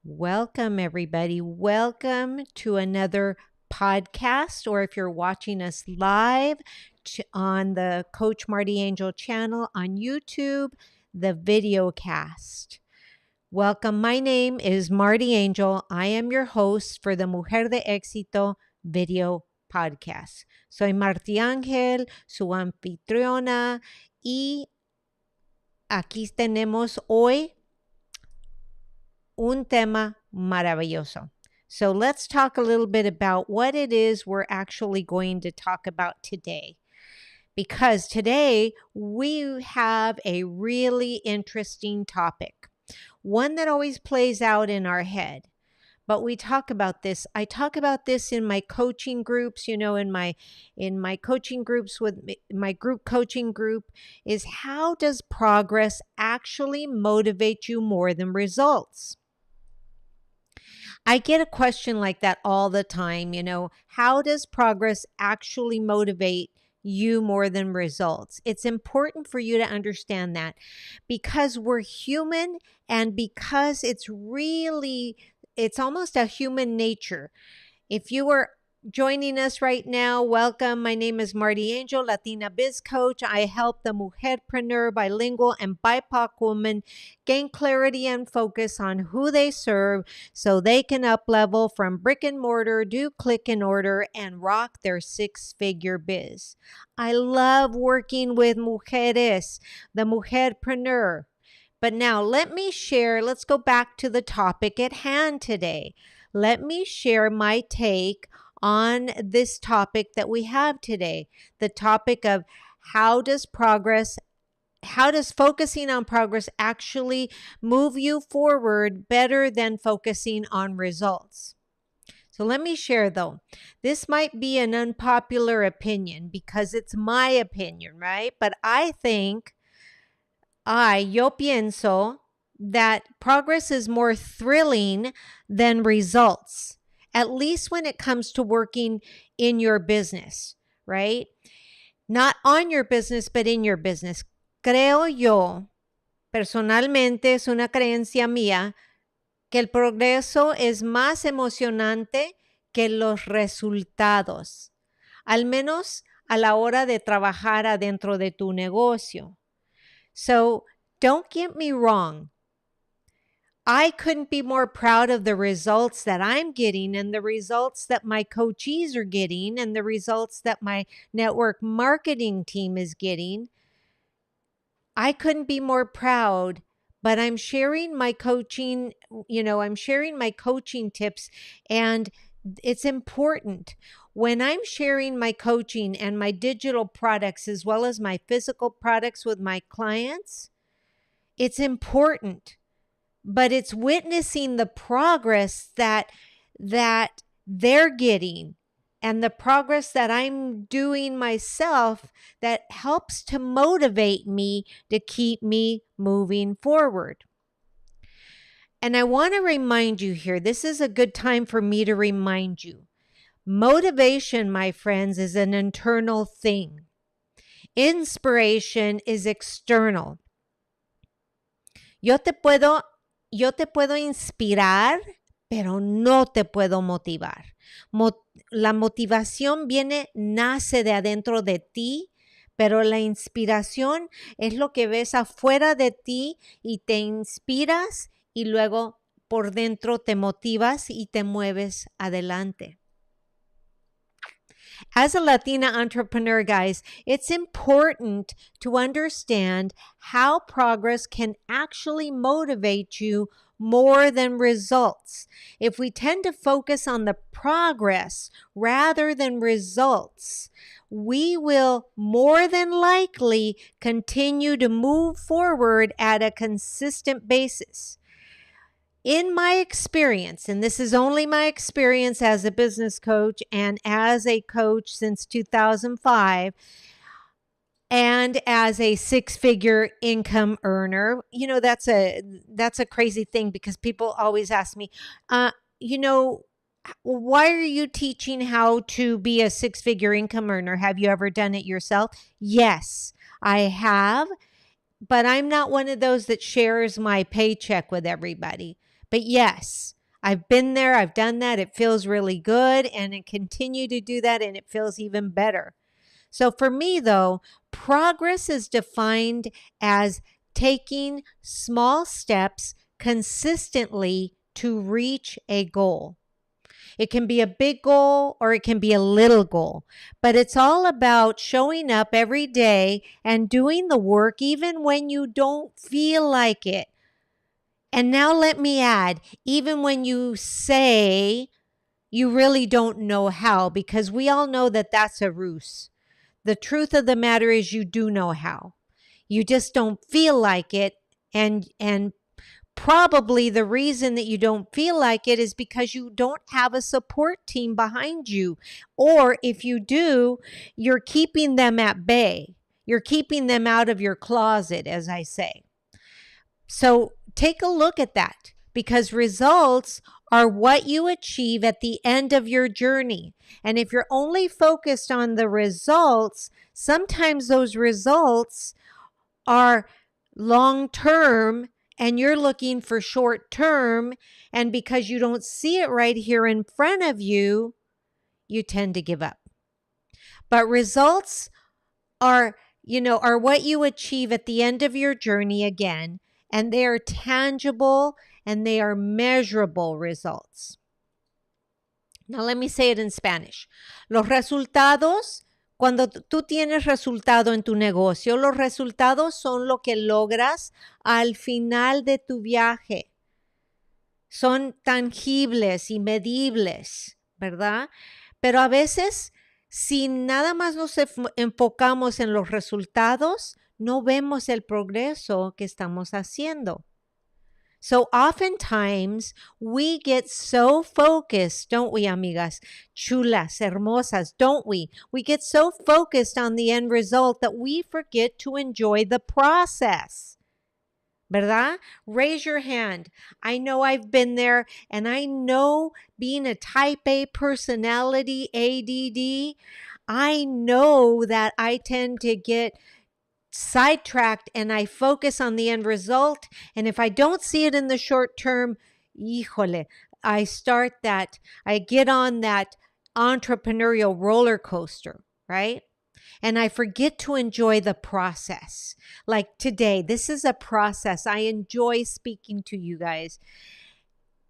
Welcome, everybody. Welcome to another podcast, or if you're watching us live on the Coach Marti Angel channel on YouTube, the video cast. Welcome. My name is Marti Angel. I am your host for the Mujer De Exito video podcast. Soy Marti Ángel, su anfitriona, y aquí tenemos hoy un tema maravilloso. So let's talk a little bit about what it is we're actually going to talk about today. Because today we have a really interesting topic, one that always plays out in our head. But we talk about this. I talk about this in my coaching groups, in my coaching groups with my group coaching group, is how does progress actually motivate you more than results? I get a question like that all the time, how does progress actually motivate you more than results? It's important for you to understand that because we're human and because it's almost a human nature. If you are joining us right now, welcome. My name is Marti Angel, Latina Biz Coach. I help the Mujer-Preneur, bilingual, and BIPOC woman gain clarity and focus on who they serve so they can up-level from brick and mortar, do click and order, and rock their six-figure biz. I love working with Mujeres, the Mujer-Preneur. But now let's go back to the topic at hand today. Let me share my take on this topic that we have today, the topic of how does focusing on progress actually move you forward better than focusing on results? So let me share though, this might be an unpopular opinion because it's my opinion, right? But I think, yo pienso that progress is more thrilling than results. At least when it comes to working in your business, right? Not on your business, but in your business. Creo yo, personalmente, es una creencia mía, que el progreso es más emocionante que los resultados, al menos a la hora de trabajar adentro de tu negocio. So don't get me wrong. I couldn't be more proud of the results that I'm getting and the results that my coachees are getting and the results that my network marketing team is getting. I couldn't be more proud, but I'm sharing my coaching, I'm sharing my coaching tips, and it's important. When I'm sharing my coaching and my digital products as well as my physical products with my clients, it's important. But it's witnessing the progress that they're getting and the progress that I'm doing myself that helps to motivate me to keep me moving forward. And I want to remind you here, this is a good time for me to remind you. Motivation, my friends, is an internal thing. Inspiration is external. Yo te puedo inspirar, pero no te puedo motivar. La motivación nace de adentro de ti, pero la inspiración es lo que ves afuera de ti y te inspiras y luego por dentro te motivas y te mueves adelante. As a Latina entrepreneur, guys, it's important to understand how progress can actually motivate you more than results. If we tend to focus on the progress rather than results, we will more than likely continue to move forward at a consistent basis. In my experience, and this is only my experience as a business coach and as a coach since 2005, and as a six-figure income earner, that's a crazy thing because people always ask me, why are you teaching how to be a six-figure income earner? Have you ever done it yourself? Yes, I have, but I'm not one of those that shares my paycheck with everybody. But yes, I've been there, I've done that, it feels really good, and I continue to do that, and it feels even better. So for me, though, progress is defined as taking small steps consistently to reach a goal. It can be a big goal or it can be a little goal, but it's all about showing up every day and doing the work even when you don't feel like it. And now let me add, even when you say you really don't know how, because we all know that that's a ruse. The truth of the matter is you do know how. You just don't feel like it, and probably the reason that you don't feel like it is because you don't have a support team behind you. Or if you do, you're keeping them at bay. You're keeping them out of your closet, as I say. So take a look at that, because results are what you achieve at the end of your journey. And if you're only focused on the results, sometimes those results are long-term and you're looking for short-term. And because you don't see it right here in front of you, you tend to give up. But results are what you achieve at the end of your journey again. And they are tangible and they are measurable results. Now, let me say it in Spanish. Los resultados, cuando tú tienes resultado en tu negocio, los resultados son lo que logras al final de tu viaje. Son tangibles y medibles, ¿verdad? Pero a veces, si nada más nos enfocamos en los resultados, no vemos el progreso que estamos haciendo. So oftentimes we get so focused, don't we, amigas? Chulas, hermosas, don't we? We get so focused on the end result that we forget to enjoy the process. ¿Verdad? Raise your hand. I know I've been there, and I know being a type A personality, ADD, I know that I tend to get sidetracked and I focus on the end result. And if I don't see it in the short term, híjole, I get on that entrepreneurial roller coaster, right? And I forget to enjoy the process. Like today, this is a process. I enjoy speaking to you guys.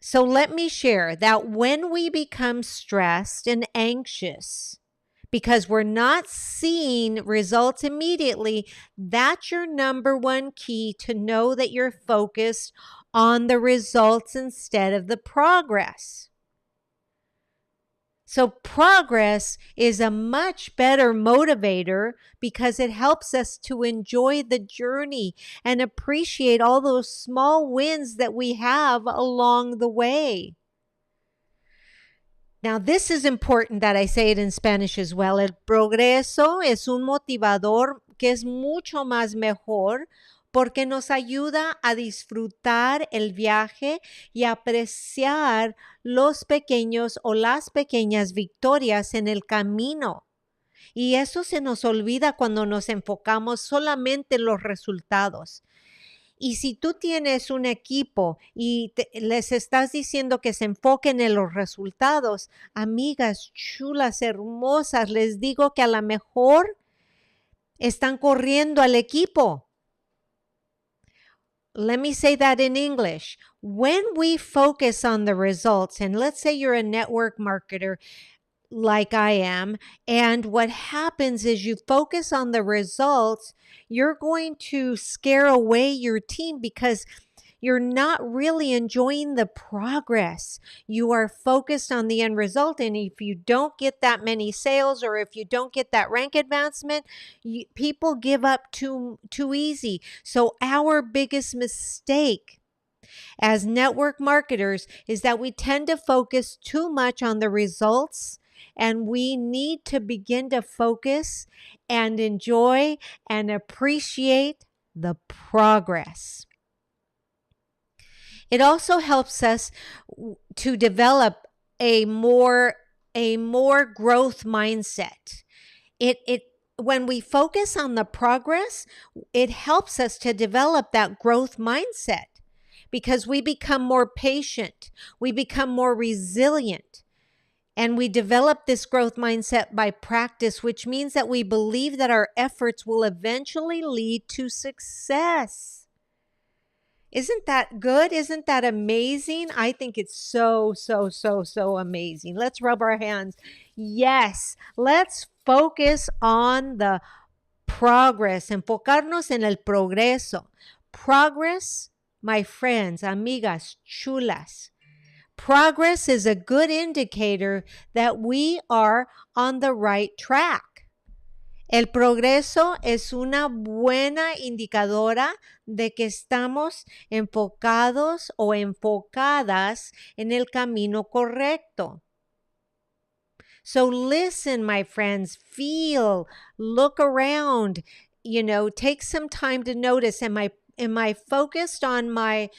So let me share that when we become stressed and anxious, because we're not seeing results immediately, that's your number one key to know that you're focused on the results instead of the progress. So progress is a much better motivator because it helps us to enjoy the journey and appreciate all those small wins that we have along the way. Now, this is important that I say it in Spanish as well. El progreso es un motivador que es mucho más mejor porque nos ayuda a disfrutar el viaje y apreciar los pequeños o las pequeñas victorias en el camino. Y eso se nos olvida cuando nos enfocamos solamente en los resultados. Y si tú tienes un equipo y les estás diciendo que se enfoquen en los resultados, amigas chulas, hermosas, les digo que a lo mejor están corriendo al equipo. Let me say that in English. When we focus on the results, and let's say you're a network marketer like I am, and what happens is you focus on the results, you're going to scare away your team because you're not really enjoying the progress. You are focused on the end result, and if you don't get that many sales or if you don't get that rank advancement, people give up too easy. So our biggest mistake as network marketers is that we tend to focus too much on the results, and we need to begin to focus and enjoy and appreciate the progress. It also helps us to develop a more growth mindset. When we focus on the progress, it helps us to develop that growth mindset because we become more patient, we become more resilient, and we develop this growth mindset by practice, which means that we believe that our efforts will eventually lead to success. Isn't that good? Isn't that amazing? I think it's so amazing. Let's rub our hands. Yes, let's focus on the progress, enfocarnos en el progreso. Progress, my friends, amigas, chulas. Progress is a good indicator that we are on the right track. El progreso es una buena indicadora de que estamos enfocados o enfocadas en el camino correcto. So listen, my friends, feel, look around, take some time to notice, am I focused on my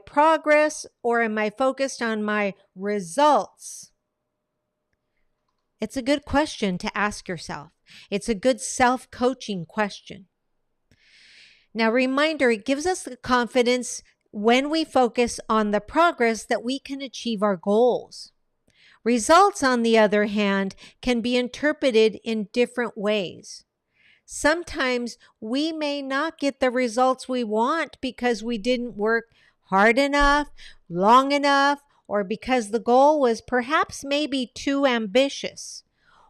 progress, or am I focused on my results? It's a good question to ask yourself. It's a good self-coaching question. Now, reminder, it gives us the confidence when we focus on the progress that we can achieve our goals. Results, on the other hand, can be interpreted in different ways. Sometimes we may not get the results we want because we didn't work hard enough, long enough, or because the goal was perhaps maybe too ambitious.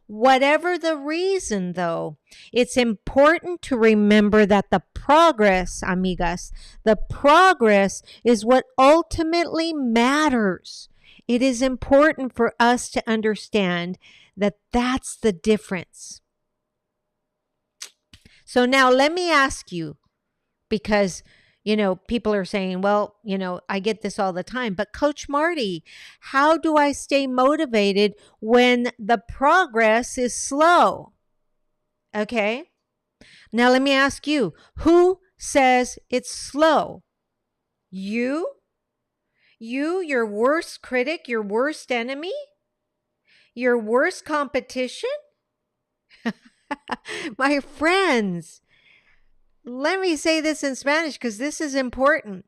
Whatever the reason, though, it's important to remember that the progress, amigas, the progress is what ultimately matters. It is important for us to understand that that's the difference. So now let me ask you, because people are saying, well, I get this all the time, but Coach Marti, how do I stay motivated when the progress is slow? Okay. Now let me ask you, who says it's slow? You? You, your worst critic, your worst enemy? Your worst competition? My friends, let me say this in Spanish because this is important.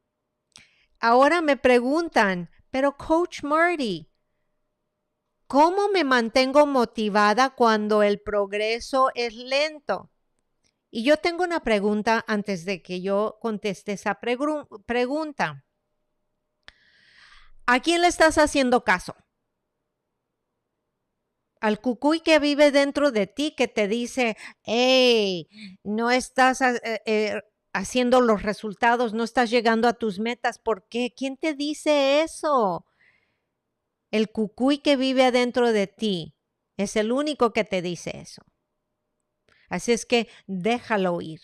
Ahora me preguntan, pero Coach Marti, ¿cómo me mantengo motivada cuando el progreso es lento? Y yo tengo una pregunta antes de que yo conteste esa pregunta. ¿A quién le estás haciendo caso? Al cucuy que vive dentro de ti que te dice, hey, no estás haciendo los resultados, no estás llegando a tus metas. ¿Por qué? ¿Quién te dice eso? El cucuy que vive adentro de ti es el único que te dice eso. Así es que déjalo ir.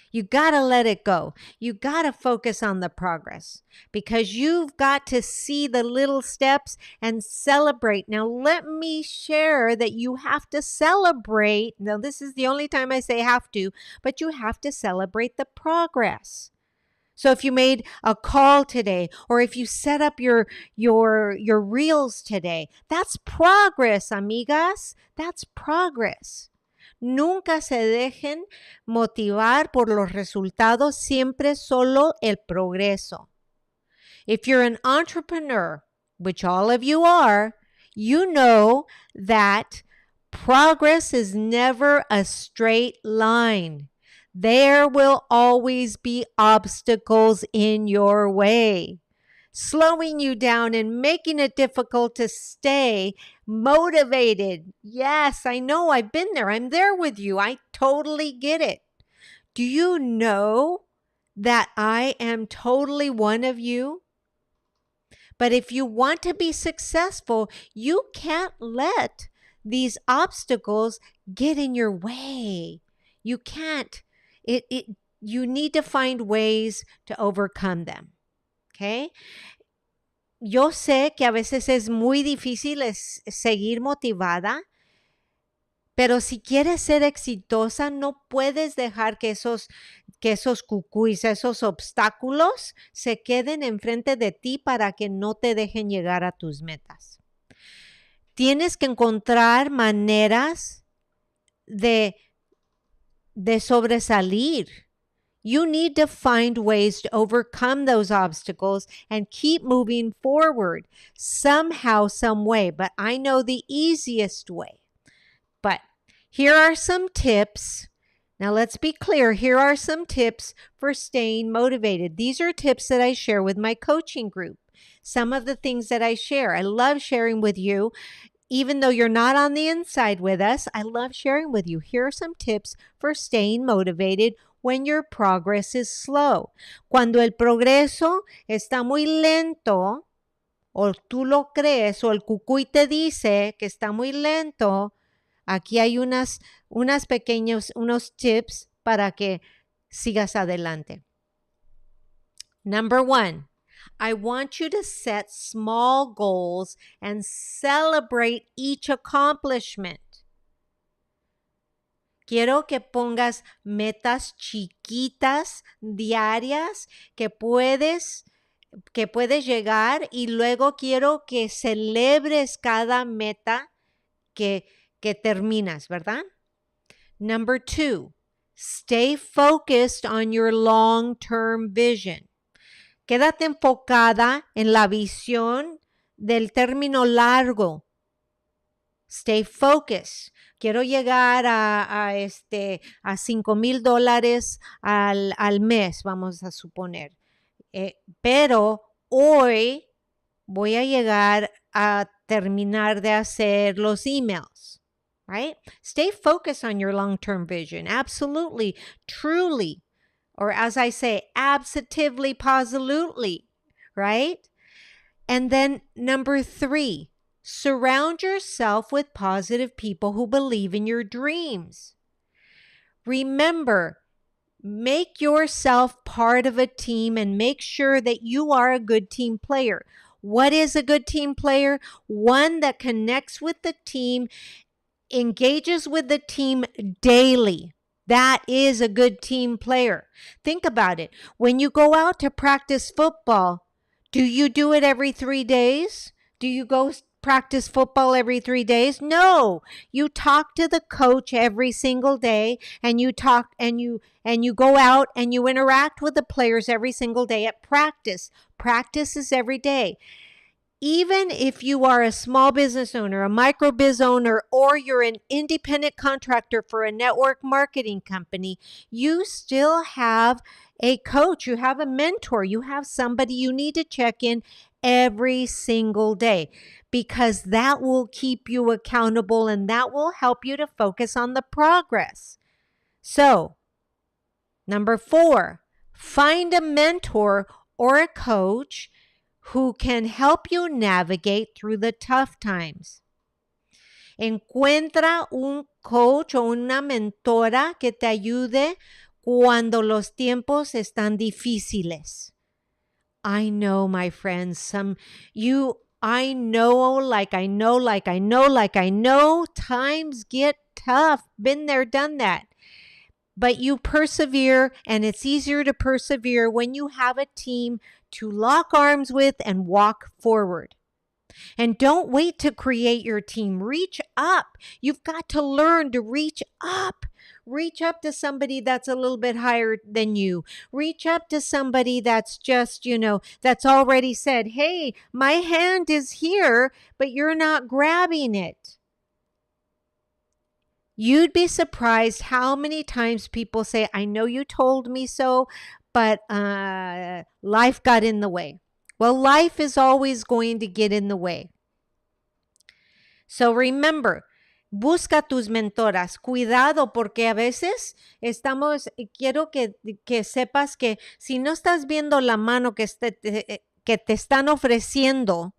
You gotta let it go. You gotta focus on the progress because you've got to see the little steps and celebrate. Now, let me share that you have to celebrate. Now, this is the only time I say have to, but you have to celebrate the progress. So if you made a call today, or if you set up your reels today, that's progress, amigas. That's progress. Nunca se dejen motivar por los resultados, siempre solo el progreso. If you're an entrepreneur, which all of you are, you know that progress is never a straight line. There will always be obstacles in your way, slowing you down and making it difficult to stay motivated. Yes, I know. I've been there. I'm there with you. I totally get it. Do you know that I am totally one of you? But if you want to be successful, you can't let these obstacles get in your way. You can't. You need to find ways to overcome them. Okay? Yo sé que a veces es muy difícil seguir motivada, pero si quieres ser exitosa, no puedes dejar que esos cucuys, esos obstáculos se queden enfrente de ti para que no te dejen llegar a tus metas. Tienes que encontrar maneras de sobresalir. You need to find ways to overcome those obstacles and keep moving forward somehow, some way. But I know the easiest way. But here are some tips. Now, let's be clear. Here are some tips for staying motivated. These are tips that I share with my coaching group. Some of the things that I share, I love sharing with you. Even though you're not on the inside with us, I love sharing with you. Here are some tips for staying motivated when your progress is slow. Cuando el progreso está muy lento, o tú lo crees, o el cucuy te dice que está muy lento, aquí hay unos tips para que sigas adelante. Number 1, I want you to set small goals and celebrate each accomplishment. Quiero que pongas metas chiquitas, diarias, que puedes llegar, y luego quiero que celebres cada meta que terminas, ¿verdad? Number 2, stay focused on your long-term vision. Quédate enfocada en la visión del término largo. Stay focused. Quiero llegar a $5,000 al mes, vamos a suponer. Pero hoy voy a llegar a terminar de hacer los emails, right? Stay focused on your long-term vision. Absolutely, truly, or as I say, absolutely, positively, right? And then number 3, surround yourself with positive people who believe in your dreams. Remember, make yourself part of a team and make sure that you are a good team player. What is a good team player? One that connects with the team, engages with the team daily. That is a good team player. Think about it. When you go out to practice football, do you do it every 3 days? Do you go practice football every 3 days? No. You talk to the coach every single day, and you talk and you go out and you interact with the players every single day at practice. Practice is every day. Even if you are a small business owner, a micro biz owner, or you're an independent contractor for a network marketing company, you still have a coach, you have a mentor, you have somebody you need to check in every single day, because that will keep you accountable and that will help you to focus on the progress. So, number 4, find a mentor or a coach who can help you navigate through the tough times. Encuentra un coach o una mentora que te ayude cuando los tiempos están difíciles. I know, my friends, I know, times get tough. Been there, done that. But you persevere, and it's easier to persevere when you have a team to lock arms with and walk forward. And don't wait to create your team. Reach up. You've got to learn to reach up. Reach up to somebody that's a little bit higher than you. Reach up to somebody that's just, that's already said, hey, my hand is here, but you're not grabbing it. You'd be surprised how many times people say, I know you told me so, but life got in the way. Well, life is always going to get in the way. So remember, busca tus mentoras. Cuidado, porque a veces quiero que sepas que si no estás viendo la mano que te están ofreciendo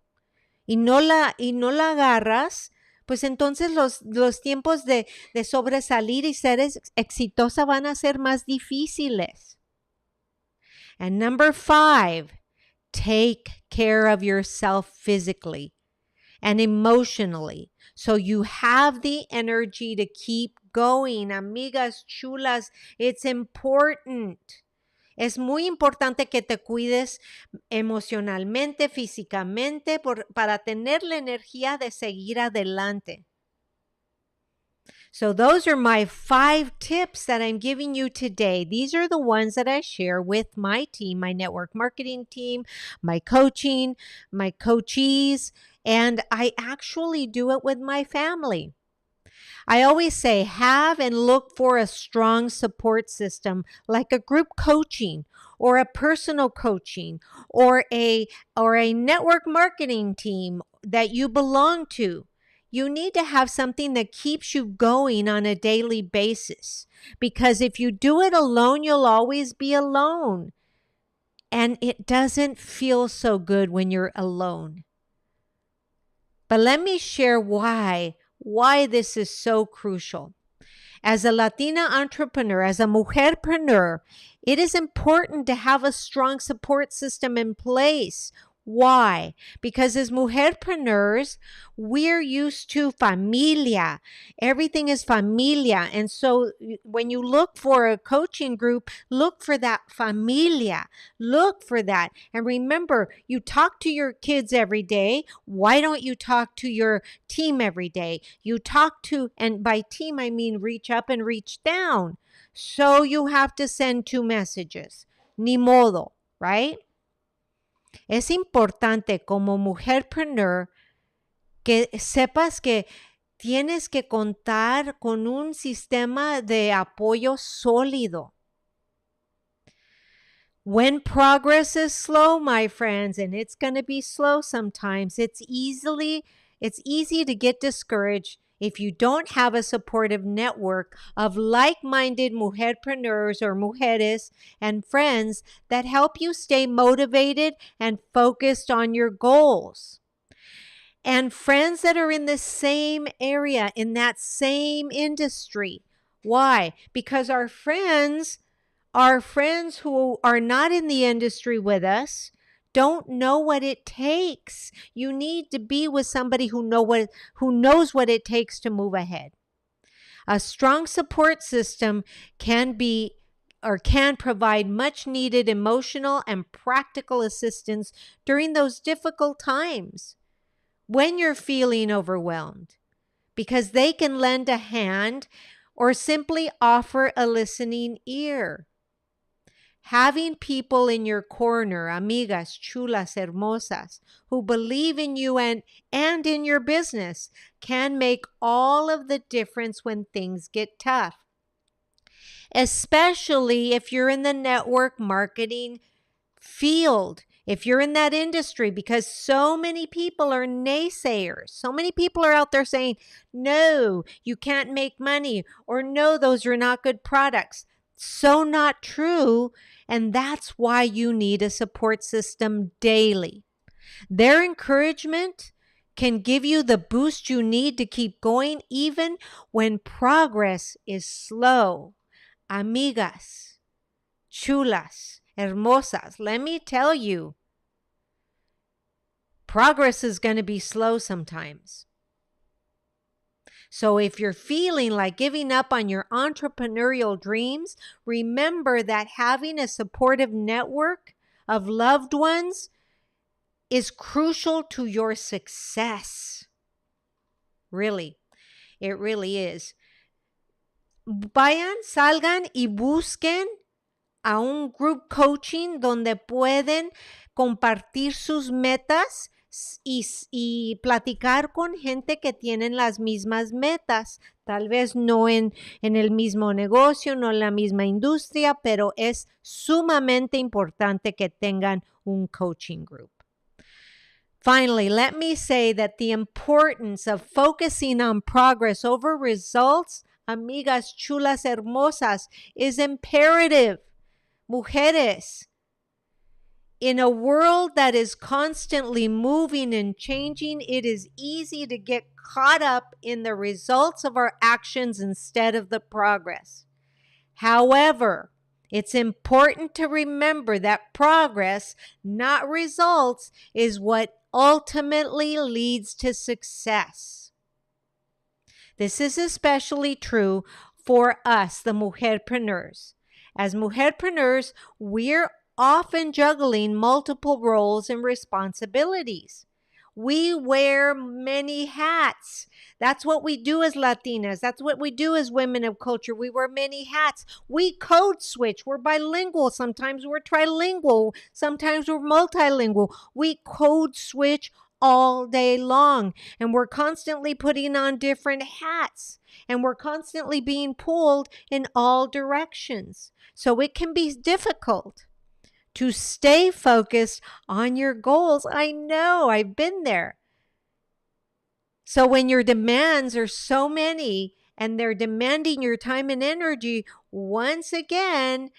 y no la agarras, pues entonces los tiempos de sobresalir y ser exitosa van a ser más difíciles. And number 5, take care of yourself physically and emotionally so you have the energy to keep going. Amigas chulas, it's important. Es muy importante que te cuides emocionalmente, físicamente, para tener la energía de seguir adelante. So those are my 5 tips that I'm giving you today. These are the ones that I share with my team, my network marketing team, my coaching, my coachees, and I actually do it with my family. I always say have and look for a strong support system like a group coaching or a personal coaching or a network marketing team that you belong to. You need to have something that keeps you going on a daily basis, because if you do it alone, you'll always be alone. And it doesn't feel so good when you're alone. But let me share why this is so crucial. As a Latina entrepreneur, as a mujer-preneur, it is important to have a strong support system in place. Why? Because as mujer-preneurs, we're used to familia. Everything is familia. And so when you look for a coaching group, look for that familia. Look for that. And remember, you talk to your kids every day. Why don't you talk to your team every day? You talk to, and by team, I mean reach up and reach down. So you have to send 2 messages. Ni modo, right? Es importante como mujerpreneur que sepas que tienes que contar con un sistema de apoyo sólido. When progress is slow, my friends, and it's going to be slow sometimes, it's easy to get discouraged if you don't have a supportive network of like-minded mujerpreneurs or mujeres and friends that help you stay motivated and focused on your goals. And friends that are in the same area, in that same industry. Why? Because our friends who are not in the industry with us don't know what it takes. You need to be with somebody who knows what it takes to move ahead. A strong support system can provide much needed emotional and practical assistance during those difficult times when you're feeling overwhelmed, because they can lend a hand or simply offer a listening ear. Having people in your corner, amigas, chulas, hermosas, who believe in you and in your business can make all of the difference when things get tough. Especially if you're in the network marketing field, if you're in that industry, because so many people are naysayers. So many people are out there saying, no, you can't make money, or no, those are not good products. So not true. And that's why you need a support system daily. Their encouragement can give you the boost you need to keep going even when progress is slow. Amigas, chulas, hermosas, let me tell you, progress is going to be slow sometimes. So if you're feeling like giving up on your entrepreneurial dreams, remember that having a supportive network of loved ones is crucial to your success. Really, it really is. Vayan, salgan y busquen a un group coaching donde pueden compartir sus metas y platicar con gente que tienen las mismas metas. Tal vez no en el mismo negocio, no en la misma industria, pero es sumamente importante que tengan un coaching group. Finally, let me say that the importance of focusing on progress over results, amigas chulas hermosas, is imperative. Mujeres, in a world that is constantly moving and changing, it is easy to get caught up in the results of our actions instead of the progress. However, it's important to remember that progress, not results, is what ultimately leads to success. This is especially true for us, the mujerpreneurs. As mujerpreneurs, we're often juggling multiple roles and responsibilities. We wear many hats. That's what we do as Latinas. That's what we do as women of culture. We wear many hats. We code switch. We're bilingual. Sometimes we're trilingual. Sometimes we're multilingual. We code switch all day long. And we're constantly putting on different hats. And we're constantly being pulled in all directions. So it can be difficult to stay focused on your goals. I know, I've been there. So when your demands are so many and they're demanding your time and energy, once again,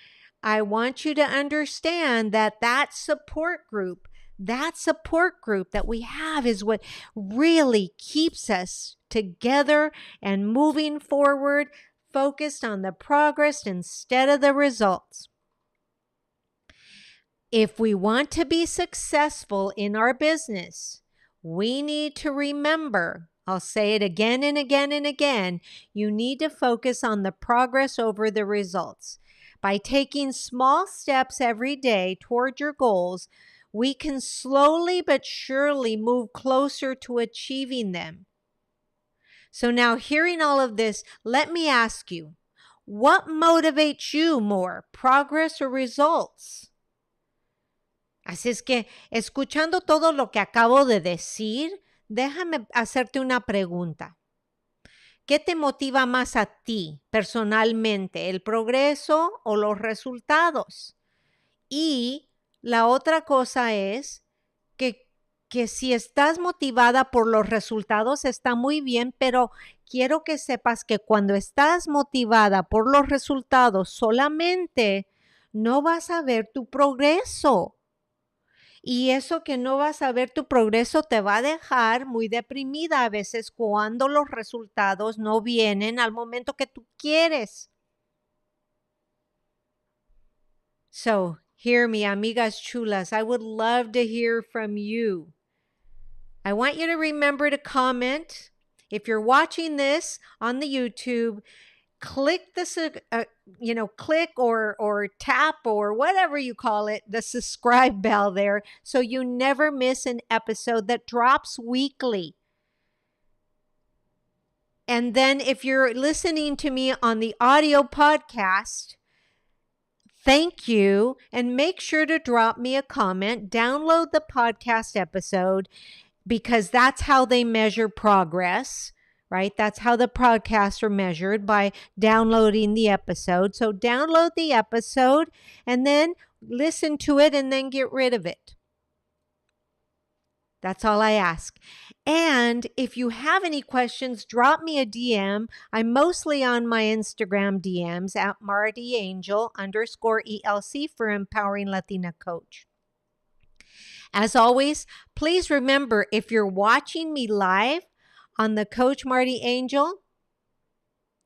I want you to understand that that support group that we have is what really keeps us together and moving forward, focused on the progress instead of the results. If we want to be successful in our business, we need to remember, I'll say it again and again and again, you need to focus on the progress over the results. By taking small steps every day toward your goals, we can slowly but surely move closer to achieving them. So now, hearing all of this, let me ask you, what motivates you more, progress or results? Así es que, escuchando todo lo que acabo de decir, déjame hacerte una pregunta. ¿Qué te motiva más a ti personalmente, el progreso o los resultados? Y la otra cosa es que si estás motivada por los resultados está muy bien, pero quiero que sepas que cuando estás motivada por los resultados solamente, no vas a ver tu progreso. Y eso que no vas a ver tu progreso te va a dejar muy deprimida a veces cuando los resultados no vienen al momento que tú quieres. So, hear me, amigas chulas. I would love to hear from you. I want you to remember to comment. If you're watching this on the YouTube, click the click or tap or whatever you call it, the subscribe bell there, so you never miss an episode that drops weekly. And then if you're listening to me on the audio podcast, thank you, and make sure to drop me a comment. Download the podcast episode because that's how they measure progress. Right? That's how the podcasts are measured, by downloading the episode. So download the episode and then listen to it and then get rid of it. That's all I ask. And if you have any questions, drop me a DM. I'm mostly on my Instagram DMs at MartiAngel_ELC for Empowering Latina Coach. As always, please remember, if you're watching me live on the Coach Marti Angel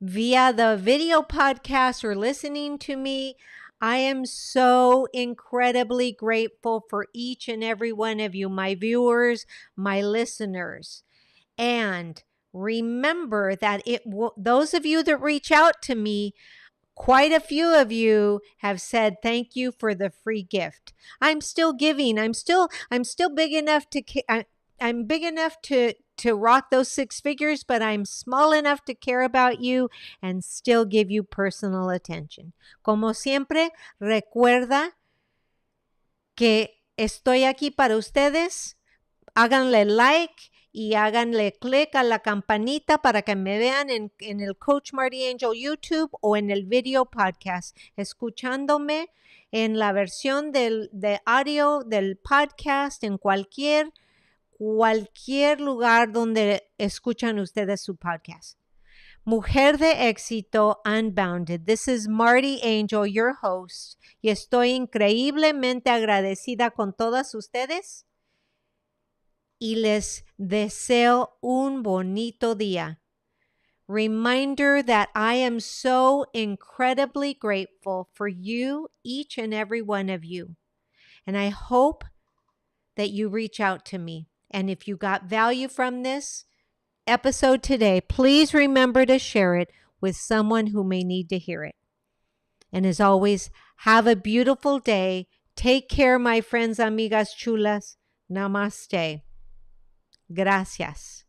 via the video podcast or listening to me, I am so incredibly grateful for each and every one of you, my viewers, my listeners. And remember that those of you that reach out to me, quite a few of you have said thank you for the free gift. I'm still giving. I'm still big enough to I'm big enough to rock those 6 figures, but I'm small enough to care about you and still give you personal attention. Como siempre, recuerda que estoy aquí para ustedes. Háganle like y háganle clic a la campanita para que me vean en el Coach Marti Angel YouTube o en el video podcast, escuchándome en la versión de audio del podcast en cualquier lugar donde escuchan ustedes su podcast. Mujer de Éxito, Unbounded. This is Marti Angel, your host, y estoy increíblemente agradecida con todas ustedes y les deseo un bonito día. Reminder that I am so incredibly grateful for you, each and every one of you. And I hope that you reach out to me. And if you got value from this episode today, please remember to share it with someone who may need to hear it. And as always, have a beautiful day. Take care, my friends, amigas chulas. Namaste. Gracias.